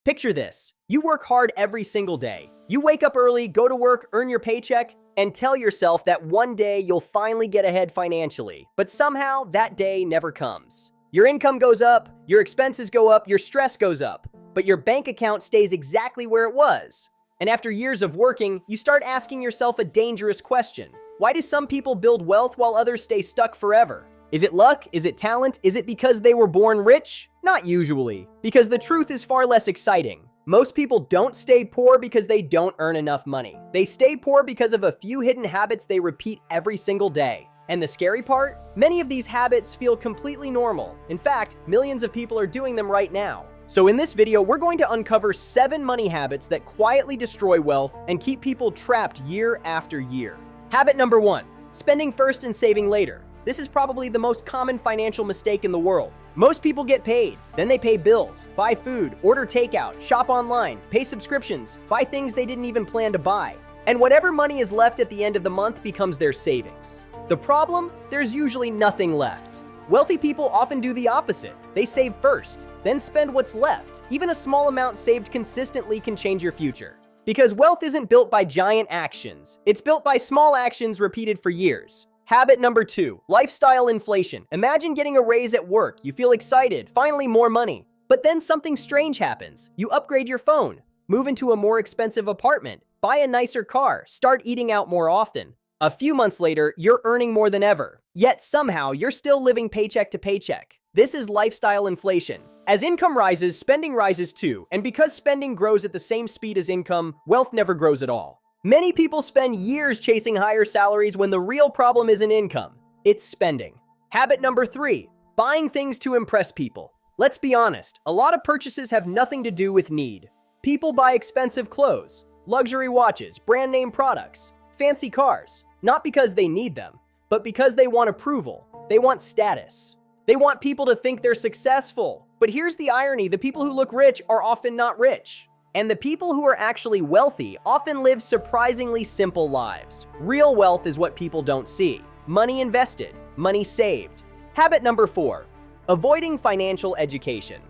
Picture this. You work hard every single day. You wake up early, go to work, earn your paycheck, and tell yourself that one day you'll finally get ahead financially. But somehow, that day never comes. Your income goes up, your expenses go up, your stress goes up, but your bank account stays exactly where it was. And after years of working, you start asking yourself a dangerous question. Why do some people build wealth while others stay stuck forever? Is it luck? Is it talent? Is it because they were born rich? Not usually, because the truth is far less exciting. Most people don't stay poor because they don't earn enough money. They stay poor because of a few hidden habits they repeat every single day. And the scary part? Many of these habits feel completely normal. In fact, millions of people are doing them right now. So in this video, we're going to uncover 7 money habits that quietly destroy wealth and keep people trapped year after year. Habit number 1, spending first and saving later. This is probably the most common financial mistake in the world. Most people get paid, then they pay bills, buy food, order takeout, shop online, pay subscriptions, buy things they didn't even plan to buy. And whatever money is left at the end of the month becomes their savings. The problem? There's usually nothing left. Wealthy people often do the opposite. They save first, then spend what's left. Even a small amount saved consistently can change your future. Because wealth isn't built by giant actions. It's built by small actions repeated for years. Habit number 2, lifestyle inflation. Imagine getting a raise at work. You feel excited, finally more money. But then something strange happens. You upgrade your phone, move into a more expensive apartment, buy a nicer car, start eating out more often. A few months later, you're earning more than ever. Yet somehow, you're still living paycheck to paycheck. This is lifestyle inflation. As income rises, spending rises too. And because spending grows at the same speed as income, wealth never grows at all. Many people spend years chasing higher salaries when the real problem isn't income, it's spending. Habit number 3, buying things to impress people. Let's be honest, a lot of purchases have nothing to do with need. People buy expensive clothes, luxury watches, brand name products, fancy cars, not because they need them, but because they want approval. They want status. They want people to think they're successful. But here's the irony, the people who look rich are often not rich. And the people who are actually wealthy often live surprisingly simple lives. Real wealth is what people don't see. Money invested, money saved. Habit number 4, avoiding financial education.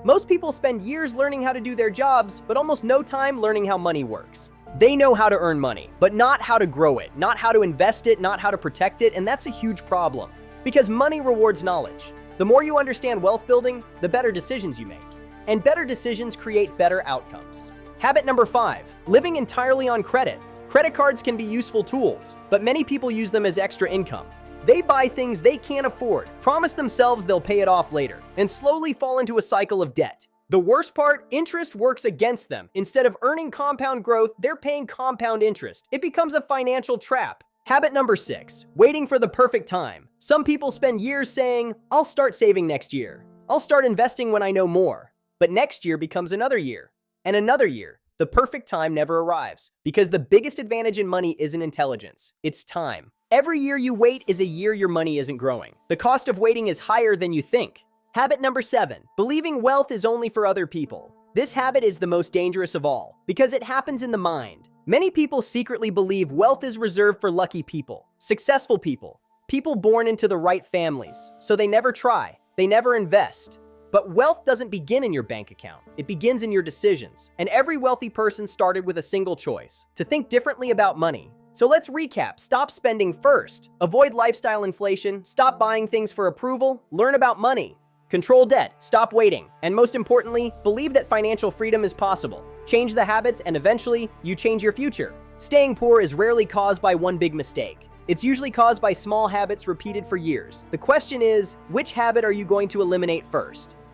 Most people spend years learning how to do their jobs, but almost no time learning how money works. They know how to earn money, but not how to grow it, not how to invest it, not how to protect it, and that's a huge problem. Because money rewards knowledge. The more you understand wealth building, the better decisions you make. And better decisions create better outcomes. Habit number 5, living entirely on credit. Credit cards can be useful tools, but many people use them as extra income. They buy things they can't afford, promise themselves they'll pay it off later, and slowly fall into a cycle of debt. The worst part, interest works against them. Instead of earning compound growth, they're paying compound interest. It becomes a financial trap. Habit number 6, waiting for the perfect time. Some people spend years saying, I'll start saving next year. I'll start investing when I know more. But next year becomes another year, and another year. The perfect time never arrives, because the biggest advantage in money isn't intelligence, it's time. Every year you wait is a year your money isn't growing. The cost of waiting is higher than you think. Habit number 7, believing wealth is only for other people. This habit is the most dangerous of all, because it happens in the mind. Many people secretly believe wealth is reserved for lucky people, successful people, people born into the right families, so they never try, they never invest. But wealth doesn't begin in your bank account. It begins in your decisions. And every wealthy person started with a single choice, to think differently about money. So let's recap. Stop spending first. Avoid lifestyle inflation. Stop buying things for approval. Learn about money. Control debt. Stop waiting. And most importantly, believe that financial freedom is possible. Change the habits and eventually, you change your future. Staying poor is rarely caused by one big mistake. It's usually caused by small habits repeated for years. The question is, which habit are you going to eliminate first?